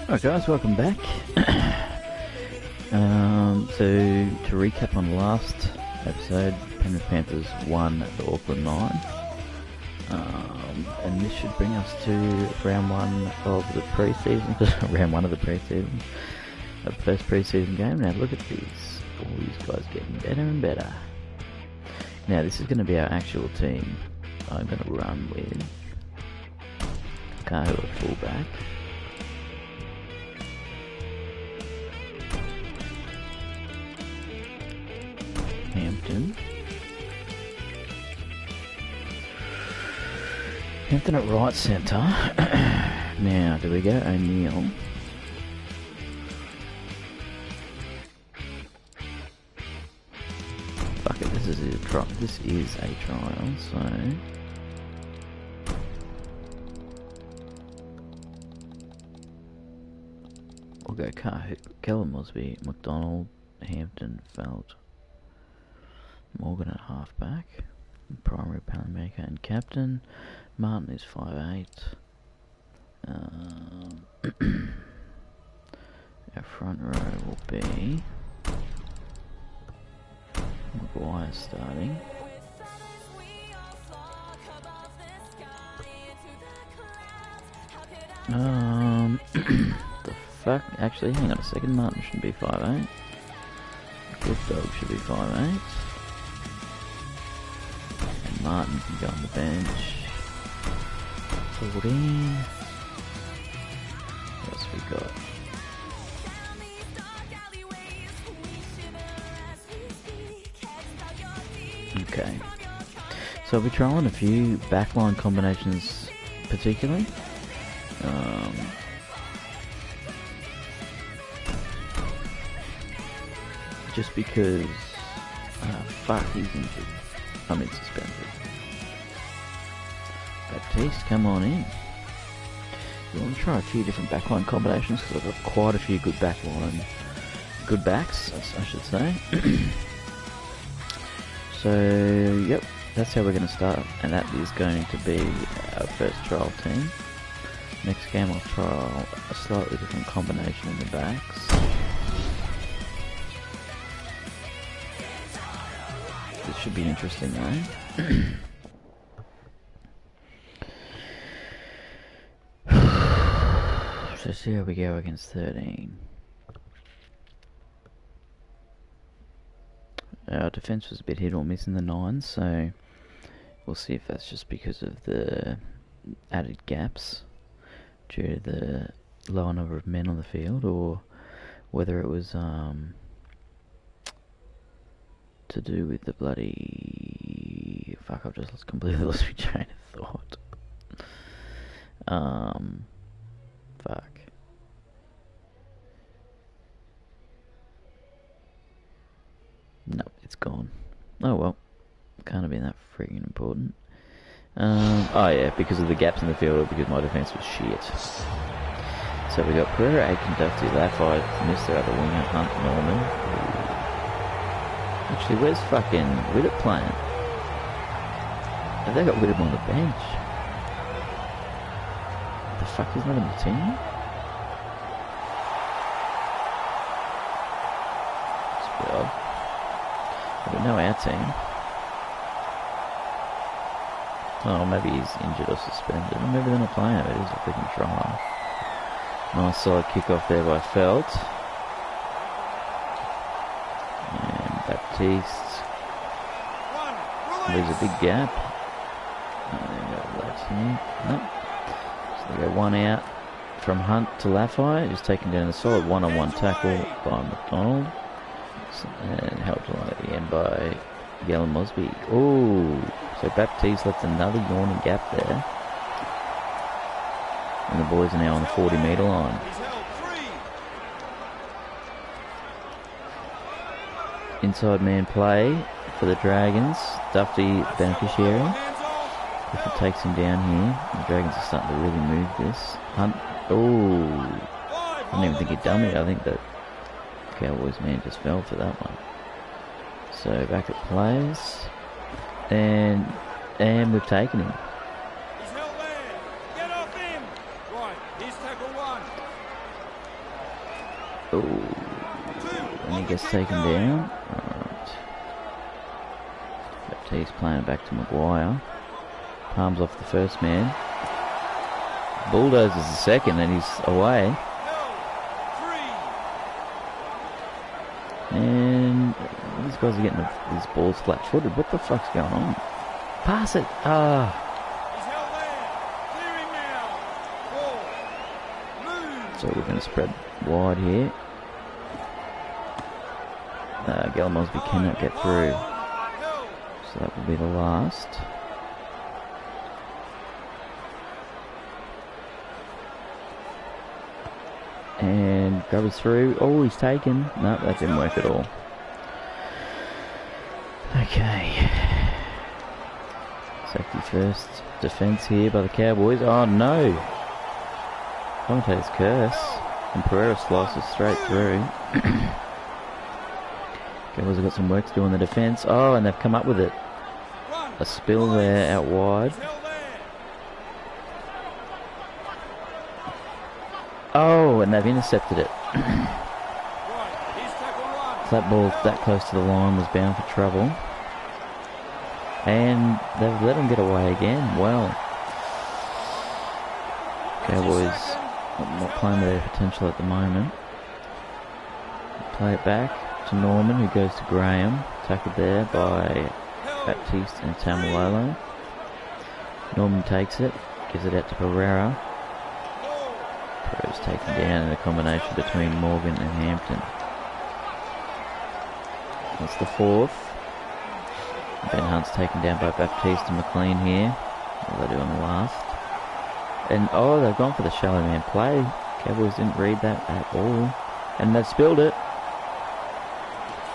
Alright guys, welcome back. So to recap on the last episode, Penrith Panthers won the Auckland 9. And this should bring us to round one of the pre-season, round one of the pre-season, the first pre-season game. Now look at these, all these guys getting better and better. Now this is going to be our actual team. I'm going to run with Kahu at fullback. Hampton at right centre. Now, do we go O'Neill? Fuck it, this is a trial. This is a trial, so we'll go Kahu, Kellen Mosby, McDonald, Hampton, Felt, Morgan at halfback, primary playmaker and captain. Martin is 5'8". Our front row will be Maguire starting. The fuck? Actually, hang on a second. Martin should be 5'8". Good Dog should be 5'8". And Martin can go on the bench. 14. What else we got? Okay. So I'll be trialling a few backline combinations particularly. Just because fuck, he's injured. I mean suspended. Baptiste, come on in. We want to try a few different backline combinations because I've got quite a few good good backs, I should say. So, yep, that's how we're going to start, and that is going to be our first trial team. Next game I'll trial a slightly different combination in the backs. This should be interesting though. So see how we go against 13. Our defence was a bit hit or miss in the 9, so we'll see if that's just because of the added gaps due to the lower number of men on the field, or whether it was to do with the bloody... Fuck, I've just completely lost my train of thought. Fuck. Nope, it's gone. Oh well, can't have been that freaking important. Oh yeah, because of the gaps in the field, because my defence was shit. So we got Pereira, Aitken, Duffy, Laffey, missed their other winger, Hunt, Norman. Actually, where's fucking Widdop playing? Have they got Widdop on the bench? What the fuck, is that in the team? It's a bit odd. We know our team. Oh, maybe he's injured or suspended. Or maybe they're not playing it. It is a freaking trial. Nice solid kick-off there by Felt. And Baptiste. There's a big gap. Nope. So they go one out from Hunt to Laffey. He's taken down a solid one-on-one tackle by McDonald. And helped along at the end by Galen Mosby. Oh, so Baptiste left another yawning gap there. And the boys are now on the 40-metre line. Inside man play for the Dragons. Duffy beneficiary. If it takes him down here, the Dragons are starting to really move this. Hunt. Oh, I don't even think he done it. I think that Cowboys man just fell for that one. So back at plays, and we've taken him. He's held there. Get off him. Right, here's tackle one. Oh, and he gets taken down. Alright. Baptiste playing back to Maguire. Palms off the first man. Bulldozes the second and he's away. And these guys are getting these balls flat-footed. What the fuck's going on? Pass it. So we're going to spread wide here. Galamosby cannot get through. So that will be the last. And Grubber's through. Oh, he's taken. No, that didn't work at all. Okay. Safety first. Defence here by the Cowboys. Oh, no. Commentator's curse. And Pereira slices straight through. Cowboys have got some work to do on the defence. Oh, and they've come up with it. A spill there out wide. Oh, and they've intercepted it. So that ball that close to the line was bound for trouble. And they've let him get away again. Well, Cowboys not playing to their potential at the moment. Play it back to Norman, who goes to Graham. Tackled there by Baptiste and Tamalolo. Norman takes it, gives it out to Pereira. Pereira's taken down in a combination between Morgan and Hampton. That's the fourth. Ben Hunt's taken down by Baptiste and McLean here. What will they do on the last? And oh, they've gone for the shallow man play. Cowboys didn't read that at all. And they've spilled it.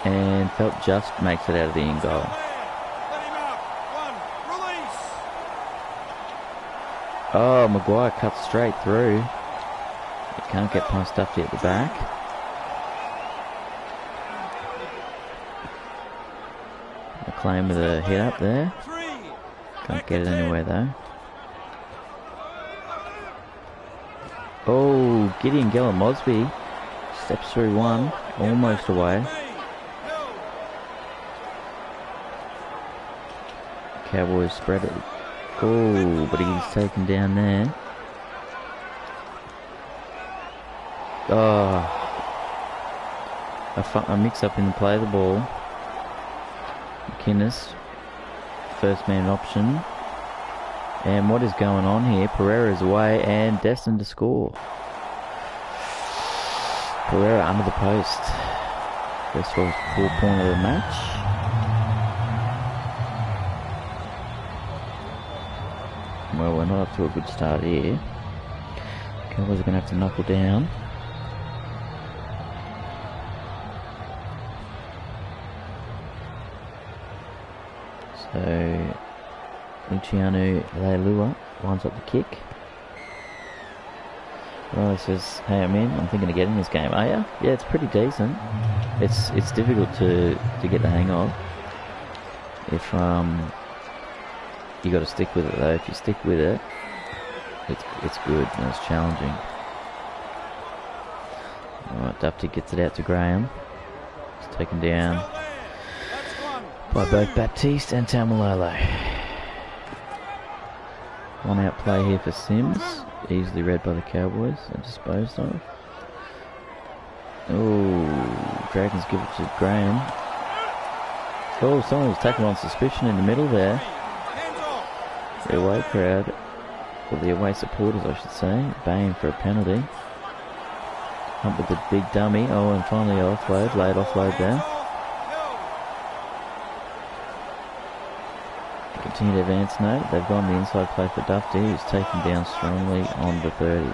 And Felt just makes it out of the in goal. Oh, Maguire cuts straight through. He can't get past Duffy at the back. McLean with a hit up there. Can't get it anywhere though. Oh, Gideon Galamosby steps through one, almost away. Cowboys spread it. Oh, but he's taken down there. Oh, a mix-up in the play of the ball. McInnes, first man option. And what is going on here? Pereira's away and destined to score. Pereira under the post. First full point of the match. Well, we're not up to a good start here. Cowboys are going to have to knuckle down. So, Luciano Leilua lines up the kick. Riley says, hey, I'm in. I'm thinking of getting this game. Are you? Yeah, it's pretty decent. It's difficult to get the hang of. If you got to stick with it though. If you stick with it, it's good and it's challenging. Alright, Dufty gets it out to Graham. It's taken down by both Baptiste and Tamalolo. One out play here for Sims. Easily read by the Cowboys and disposed of. Oh, Dragons give it to Graham. Oh, someone was tackled on suspicion in the middle there. The away crowd, or the away supporters I should say, baying for a penalty. Hunt with the big dummy. Oh, and finally offload, late offload there. Continue to advance note. They've gone the inside play for Dufty, who's taken down strongly on the 30.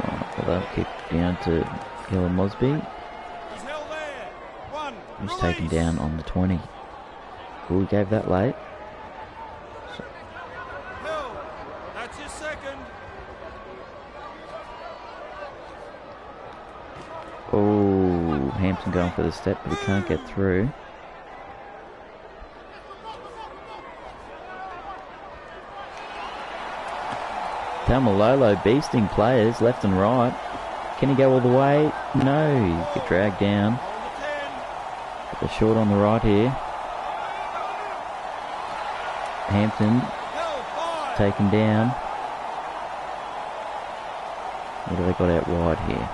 Right, well, they'll kick down to Galamosby. He's taken down on the 20. Who gave that late? That's his second. Oh, Hampton going for the step, but he can't get through. Tamalolo beasting players left and right. Can he go all the way? No, he get dragged down. But they're short on the right here. Hampton taken down. What have they got out wide here?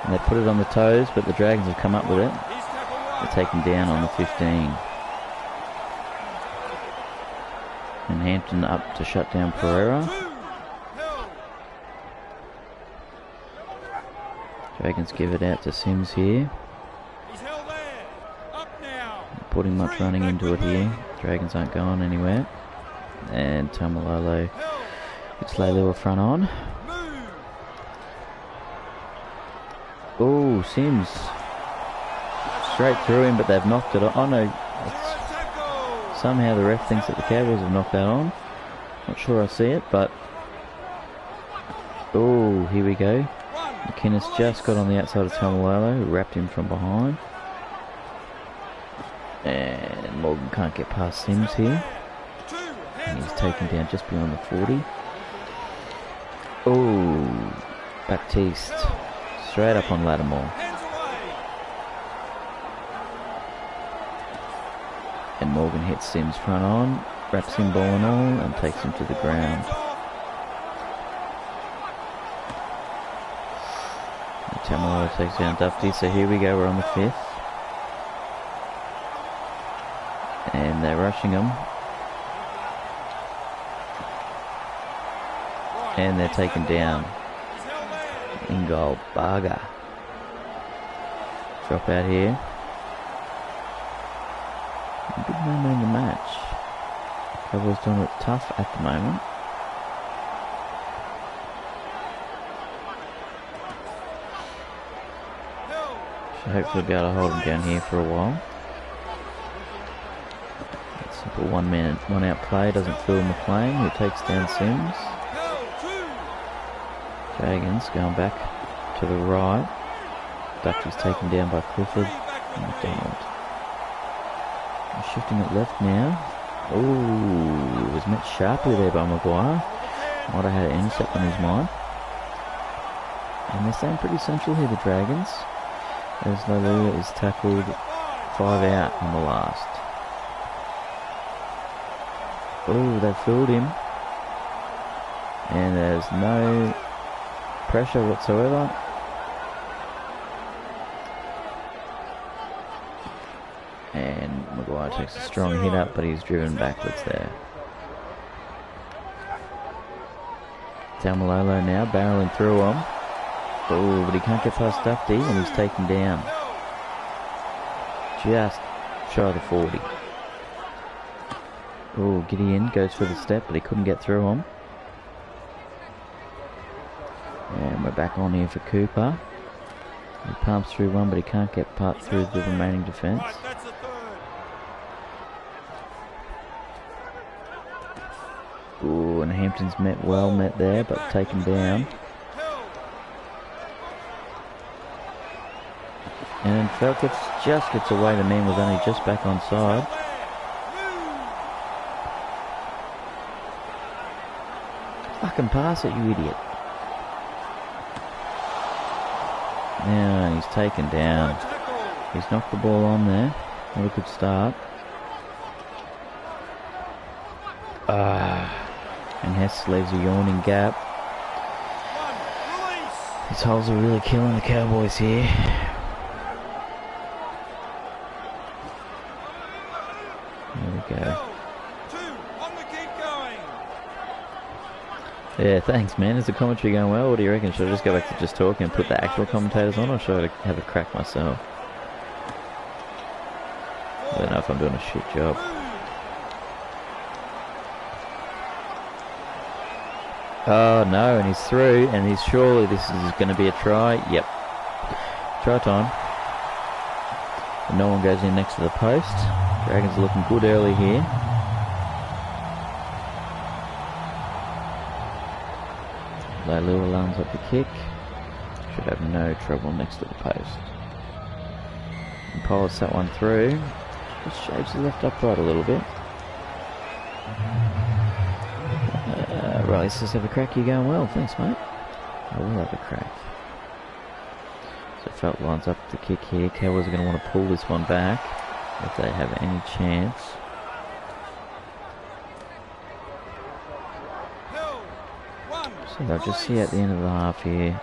And they put it on the toes, but the Dragons have come up with it. They're taken down on the 15. And Hampton up to shut down Pereira. Dragons give it out to Sims here. Putting much running into it here. Dragons aren't going anywhere. And Tamalolo gets Leilua front on. Oh, Sims. Straight through him, but they've knocked it on. Oh no. Somehow the ref thinks that the Cowboys have knocked that on. Not sure I see it, but... Oh, here we go. McInnes just got on the outside of Tamalolo, who wrapped him from behind. And Morgan can't get past Sims here. And he's taken down just beyond the 40. Oh, Baptiste. Straight up on Lattimore. And Morgan hits Sims front on, wraps him ball and all, and takes him to the ground. Tamalolo takes down Dufty, so here we go, we're on the 5th. And they're rushing him. And they're taken down. In goal, Barger. Drop out here. A big moment in the match. Cowboys doing it tough at the moment. Should hopefully be able to hold him down here for a while. Simple 1 minute, 1 out play, doesn't fool McLean, who takes down Sims. Dragons going back to the right. Dutch is taken down by Clifford and McDonald. Shifting it left now. Oh, it was met sharply there by Maguire. Might have had an intercept on his mind. And they're staying pretty central here, the Dragons. As Leilua is tackled 5 out on the last. Oh, they fooled him. And there's no pressure whatsoever. And Maguire takes a strong hit up, but he's driven backwards there. Tamalolo now barreling through him. Oh, but he can't get past Dufty, and he's taken down. Just shy of the 40. Oh, Gideon goes for the step, but he couldn't get through him. And we're back on here for Cooper. He pumps through one, but he can't get part through the remaining defence. Ooh, and Hampton's well met there, but taken down. And Felt just gets away. The man was only just back on side. Fucking pass it, you idiot. Now he's taken down. He's knocked the ball on there. Not a good start. And Hess leaves a yawning gap. These holes are really killing the Cowboys here. There we go. Yeah, thanks, man. Is the commentary going well? What do you reckon? Should I just go back to just talking and put the actual commentators on, or should I have a crack myself? I don't know if I'm doing a shit job. Oh no, and he's through, and he's surely this is going to be a try. Yep. Try time. And no one goes in next to the post. Dragons are looking good early here. Leilua lines up the kick. Should have no trouble next to the post. And Polis that one through. Just shaves the left upright a little bit. Right, let's just have a crack. You're going well. Thanks, mate. I will have a crack. So Felt lines up the kick here. Cowboys are going to want to pull this one back if they have any chance. So they'll just see at the end of the half here.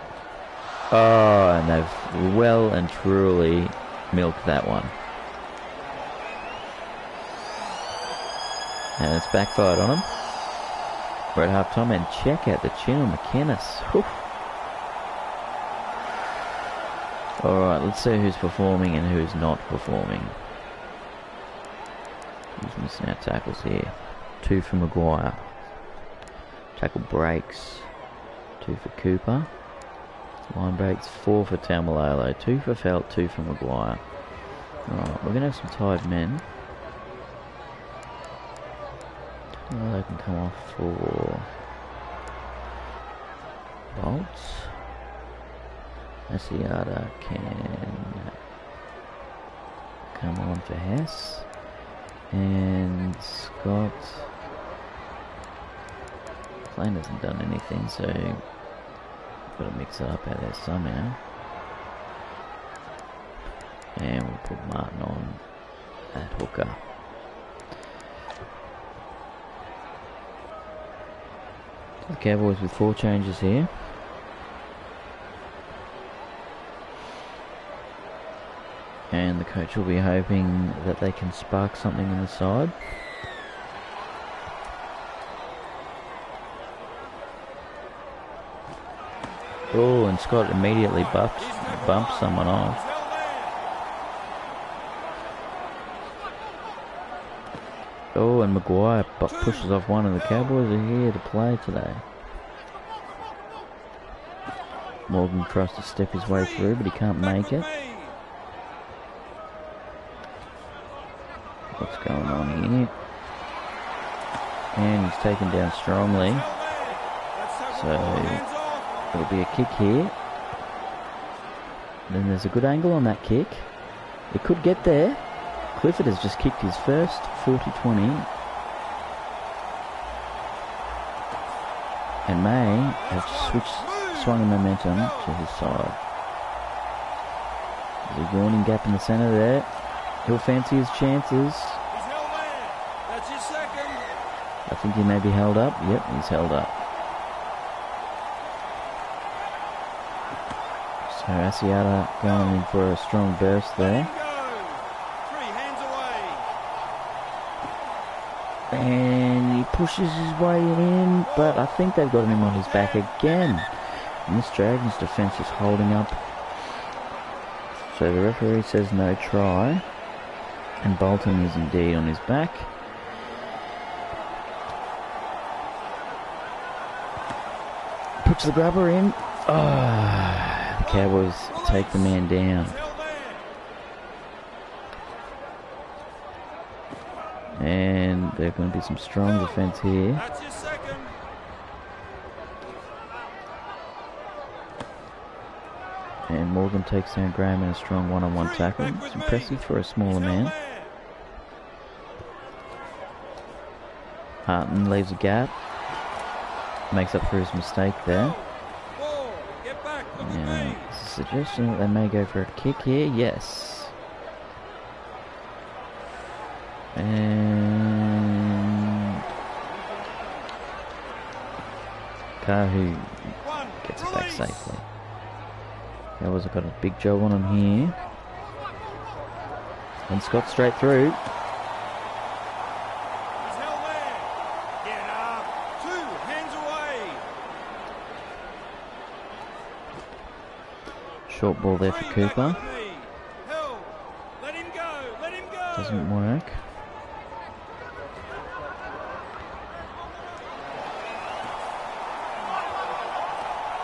Oh, and they've well and truly milked that one. And it's backfired on them. We're at half time, and check out the chin on McInnes. Alright, let's see who's performing and who's not performing. Who's missing out tackles here? 2 for Maguire. Tackle breaks. 2 for Cooper. Line breaks. 4 for Taumalolo. 2 for Felt. 2 for Maguire. Alright, we're going to have some tired men. They can come off for Bolts. Asiata can come on for Hess. And Scott. Plain hasn't done anything, so got to mix it up out there somehow. And we'll put Martin on at hooker. The Cowboys with 4 changes here. And the coach will be hoping that they can spark something in the side. Oh, and Scott immediately bumps someone off. Oh, and Maguire pushes off one, and the Cowboys are here to play today. Morgan tries to step his way through, but he can't make it. What's going on here? And he's taken down strongly. So it'll be a kick here. Then there's a good angle on that kick. It could get there. Clifford has just kicked his first 40-20. And May have swung the momentum to his side. There's a yawning gap in the centre there. He'll fancy his chances. He's held there. That's his second. I think he may be held up. Yep, he's held up. So Asiata going in for a strong burst there. And he pushes his way in, but I think they've got him on his back again. And this Dragons defence is holding up. So the referee says no try. And Bolton is indeed on his back. Puts the grubber in. Oh, the Cowboys take the man down. And there's going to be some strong defence here. That's his second. And Morgan takes down Graham in a strong one-on-one tackle. It's impressive for a smaller man. Harton leaves a gap. Makes up for his mistake there. And there's a suggestion that they may go for a kick here. Yes. And Kahu gets it back safely. Cowboys have got a big job on him here. And Scott straight through. He's held there. Get up. 2 hands away. Short ball there for Cooper. Let him go. Let him go. Doesn't work.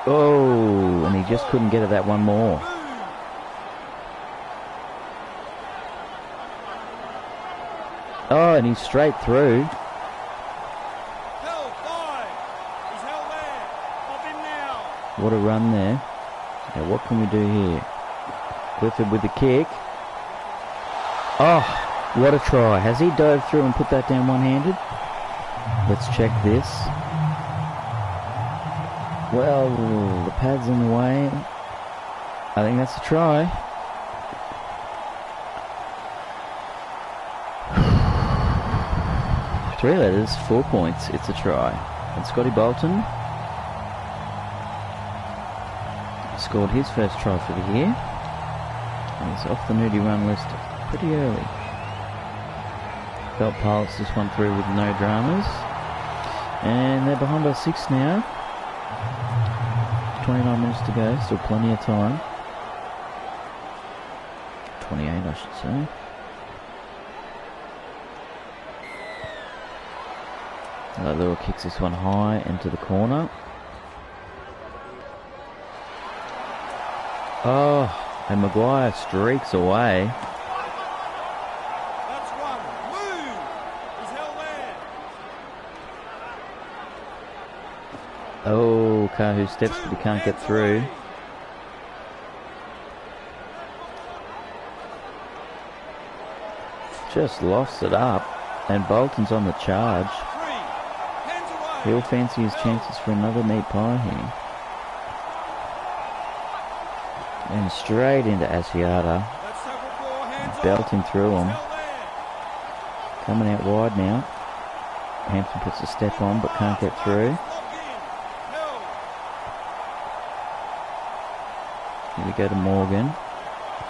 Oh, and he just couldn't get at that one more. Oh, and he's straight through. Held 5. He's held there. Pop him now. What a run there. Now what can we do here? Clifford with the kick. Oh, what a try. Has he dove through and put that down one-handed? Let's check this. Well, the pad's in the way. I think that's a try. Three letters, 4 points. It's a try. And Scotty Bolton scored his first try for the year. He's off the nudie run list pretty early. Belt pilots this one through with no dramas. And they're behind by 6 now. 29 minutes to go, still plenty of time. 28, I should say. Little kicks this one high into the corner. Oh, and Maguire streaks away. That's one. Move. He's held there. Oh, Kahu steps but he can't get through. Just lofts it up, and Bolton's on the charge. He'll fancy his chances for another meat pie here. And straight into Asiata. Belting through him. Coming out wide now. Hampton puts a step on but can't get through. Here we go to Morgan.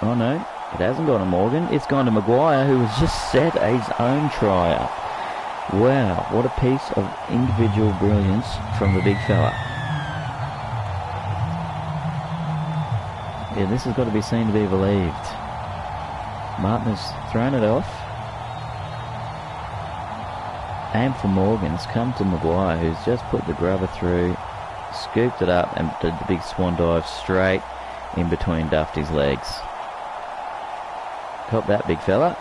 Oh no, it hasn't gone to Morgan. It's gone to Maguire, who has just set his own try up. Wow, what a piece of individual brilliance from the big fella. Yeah, this has got to be seen to be believed. Martin has thrown it off. Aim for Morgan's come to Maguire, who's just put the grubber through, scooped it up and did the big swan dive straight in between Dufty's legs. Caught that, big fella.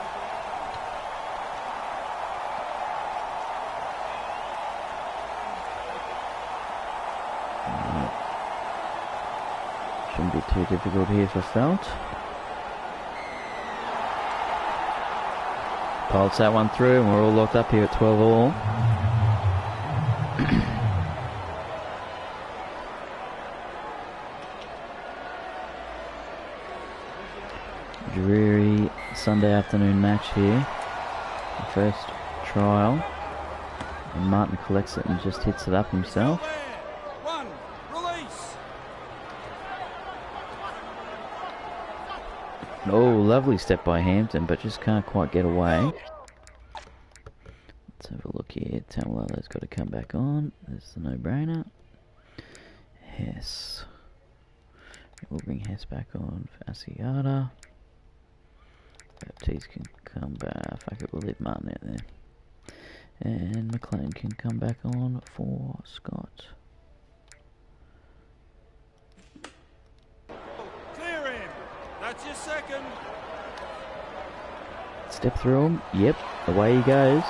Shouldn't be too difficult here for Felt. Pulse that one through and we're all locked up here at 12 all. Dreary Sunday afternoon match here. The first trial. And Martin collects it and just hits it up himself. One. Release. Oh, lovely step by Hampton, but just can't quite get away. Let's have a look here. Tamalolo's got to come back on. There's the no-brainer. Hess. We'll bring Hess back on for Asiata. Baptiste can come back. Fuck it, we'll leave Martin out there. And McLean can come back on for Scott. Clear him. That's your second. Step through him. Yep, away he goes.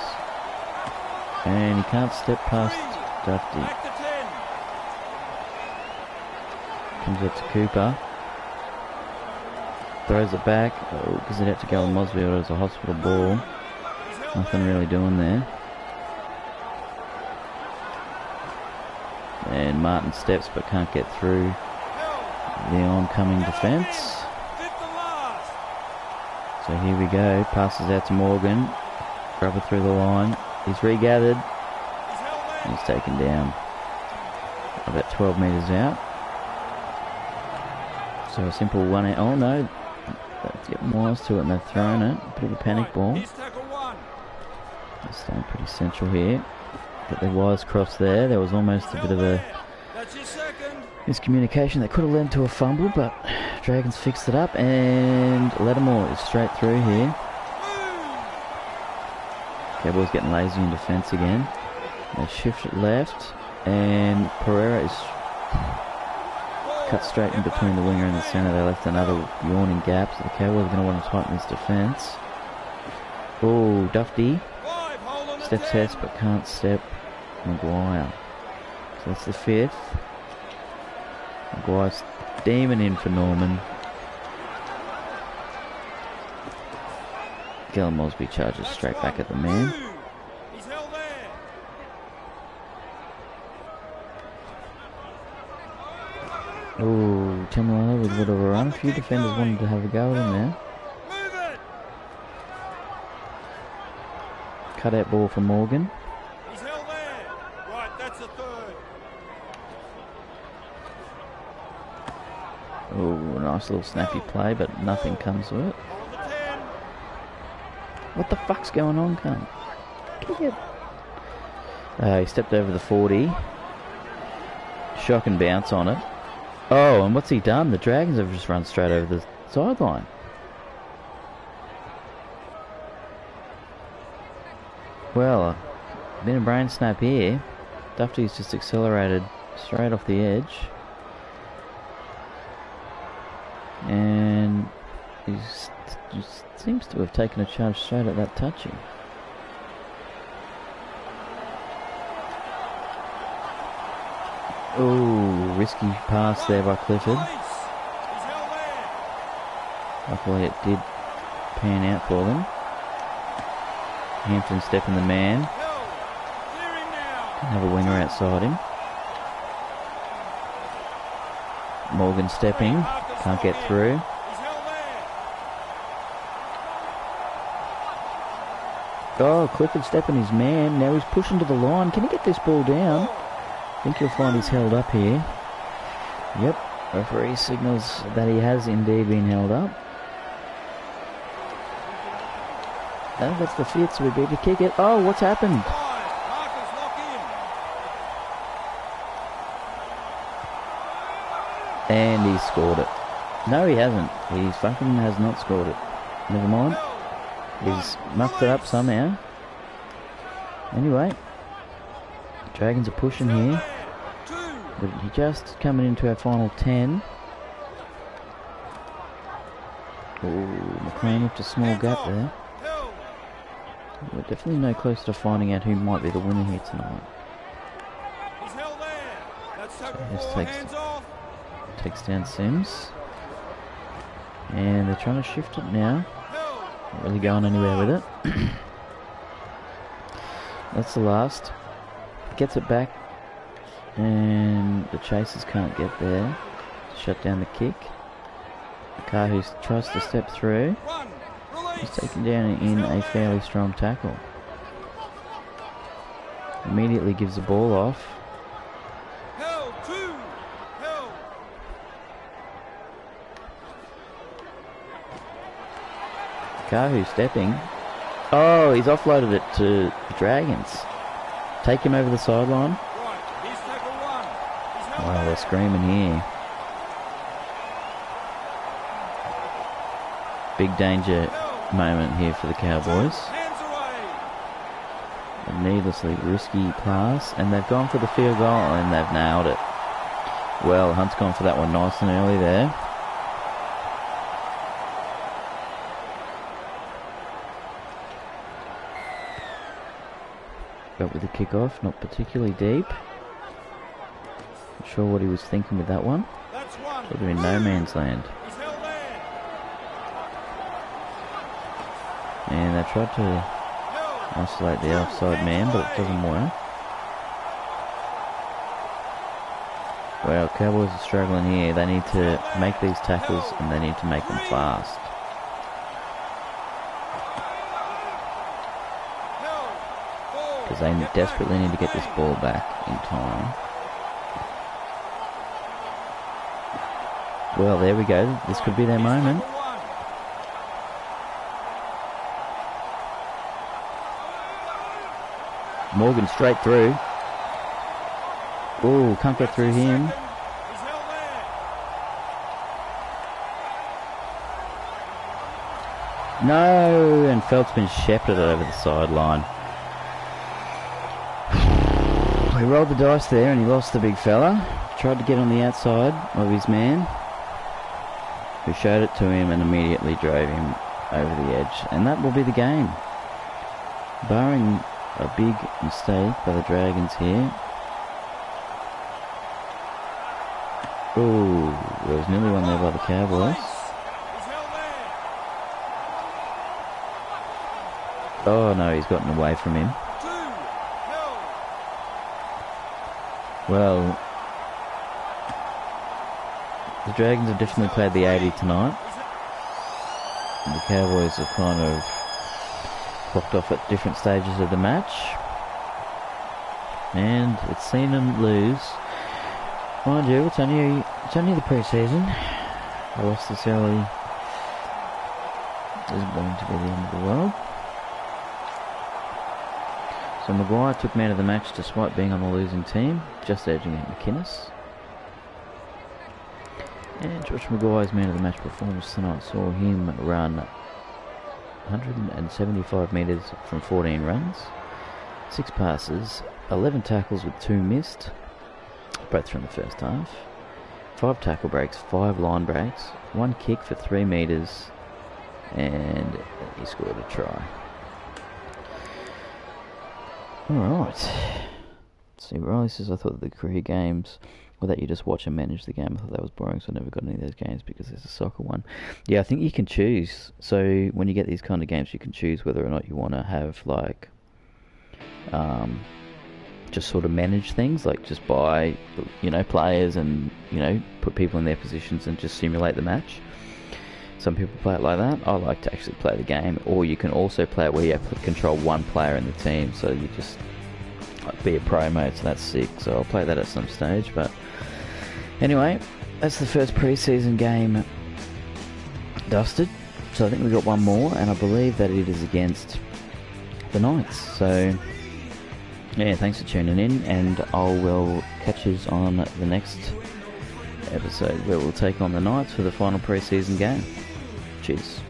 And he can't step past Dufty. Back to 10. Comes up to Cooper. Throws it back. Oh, because he'd have to go on Mosfield as a hospital ball. Nothing really doing there. And Martin steps but can't get through the oncoming defence. So here we go. Passes out to Morgan. Grubber through the line. He's regathered. He's taken down. About 12 metres out. So a simple one out. Oh no. Let's get wise to it and they've thrown it. A bit of a panic ball. They're staying pretty central here. Get their wires crossed there. There was almost a bit of a miscommunication that could have led to a fumble, but Dragons fixed it up and Lattimore is straight through here. Cowboys getting lazy in defence again. They shift it left and Pereira is cut straight in between the winger and the centre. They left another yawning gap, so the Cowboys are going to want to tighten this defence. Oh, Dufty steps Hess but can't step Maguire. So that's the fifth. Maguire's steaming in for Norman. Gillon Mosby charges straight back at the man. Ooh, Timler with a bit of a run. A few defenders wanted to have a go at him there. Move it. Cut out ball for Morgan. He's held there. Right, that's a third. Ooh, nice little snappy play, but nothing comes of it. On the 10. What the fuck's going on, cunt? Kick it. He stepped over the 40. Shock and bounce on it. Oh, and what's he done? The Dragons have just run straight over the sideline. Well, a bit of brain snap here. Dufty's just accelerated straight off the edge. And he seems to have taken a charge straight at that touching. Oh, risky pass there by Clifford. Luckily it did pan out for them. Hampton stepping the man. Have a winger outside him. Morgan stepping. Can't get through. Oh, Clifford stepping his man. Now he's pushing to the line. Can he get this ball down? I think you'll find he's held up here. Yep, referee signals that he has indeed been held up. No, that's the fifth, so we beat to kick it. Oh, what's happened? And he scored it. No, he hasn't. He fucking has not scored it. Never mind. He's mucked it up somehow. Anyway. Dragons are pushing here. We're just coming into our final 10. Ooh, McLean left a small gap there. We're definitely no closer to finding out who might be the winner here tonight. So this takes down Sims. And they're trying to shift it now. Not really going anywhere with it. That's the last. Gets it back. And the chasers can't get there. Shut down the kick. Kahu tries to step through. He's taken down in a fairly strong tackle. Immediately gives the ball off. Kahu stepping. Oh, he's offloaded it to the Dragons. Take him over the sideline. Wow, they're screaming here. Big danger moment here for the Cowboys. A needlessly risky pass, and they've gone for the field goal, and they've nailed it. Well, Hunt's gone for that one nice and early there. Got with the kickoff, not particularly deep. Not sure what he was thinking with that one. Should have been no man's land. And they tried to isolate the offside man, but it doesn't work. Well, Cowboys are struggling here. They need to make these tackles, and they need to make them fast. Because they desperately need to get this ball back in time. Well, there we go. This could be their moment. Morgan straight through. Oh, can't get through him. No, and Felt's been shepherded over the sideline. He rolled the dice there and he lost the big fella. Tried to get on the outside of his man, who showed it to him and immediately drove him over the edge. And that will be the game. Barring a big mistake by the Dragons here. Oh, there was nearly one there by the Cowboys. Oh no, he's gotten away from him. The Dragons have definitely played the 80 tonight. And the Cowboys have kind of clocked off at different stages of the match. And it's seen them lose. Mind you, it's only the pre-season. A loss this early isn't going to be the end of the world. So Maguire took man of the match despite being on the losing team, just edging out McInnes. And Josh Maguire's man of the match performance tonight saw him run 175 metres from 14 runs, 6 passes, 11 tackles with 2 missed, both from the first half, 5 tackle breaks, 5 line breaks, 1 kick for 3 metres, and he scored a try. Alright. See, Riley says, I thought the career games were that you just watch and manage the game. I thought that was boring, so I never got any of those games because there's a soccer one. Yeah, I think you can choose. So when you get these kind of games, you can choose whether or not you want to have, like, just sort of manage things, like just buy, players and, put people in their positions and just simulate the match. Some people play it like that. I like to actually play the game. Or you can also play it where you have to control one player in the team, so you just be a pro mode, so that's sick. So I'll play that at some stage. But anyway, that's the first pre-season game dusted. So I think we've got one more, and I believe that it is against the Knights. So yeah, thanks for tuning in, and I will catch you on the next episode where we'll take on the Knights for the final pre-season game. Cheers.